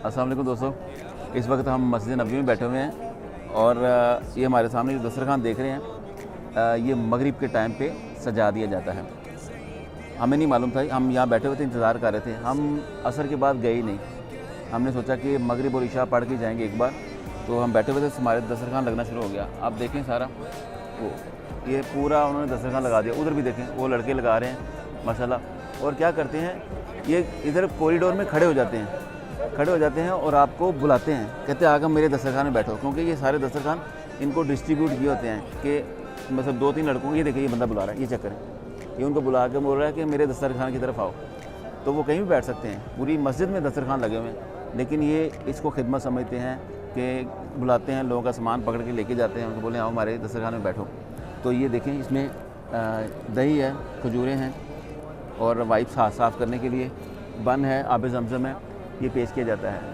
अस्सलाम वालेकुम दोस्तों, इस वक्त हम मस्जिद नबवी में बैठे हुए हैं और ये हमारे सामने जो दस्तरखान देख रहे हैं ये मगरिब के टाइम पे सजा दिया जाता है। हमें नहीं मालूम था, हम यहाँ बैठे हुए थे, इंतज़ार कर रहे थे। हम असर के बाद गए ही नहीं। हमने सोचा कि मगरिब और इशा पढ़ के जाएंगे एक बार, तो हम बैठे हुए थे, हमारे दस्तरखान लगना शुरू हो गया। आप देखें सारा वो ये पूरा उन्होंने दस्तरखान लगा दिया। उधर भी देखें, वो लड़के लगा रहे हैं माशाल्लाह। और क्या करते हैं, ये इधर कॉरिडोर में खड़े हो जाते हैं और आपको बुलाते हैं, कहते हैं आकर मेरे दस्तरखान में बैठो, क्योंकि ये सारे दस्तरखान इनको डिस्ट्रीब्यूट किए होते हैं कि मतलब 2-3 लड़कों, ये देखिए ये बंदा बुला रहा है, ये चक्कर है, ये उनको बुला के बोल रहा है कि मेरे दस्तरखान की तरफ आओ। तो वो कहीं भी बैठ सकते हैं, पूरी मस्जिद में दस्तरखान लगे हुए हैं, लेकिन ये इसको खिदमत समझते हैं कि बुलाते हैं, लोगों का सामान पकड़ के लेके जाते हैं, उनको बोले आओ हमारे दस्तरखान में बैठो। तो ये देखें, इसमें दही है, खजूरें हैं और वाइप्स हाथ साफ़ करने के लिए, बन है, आब ज़मज़म है, ये पेश किया जाता है।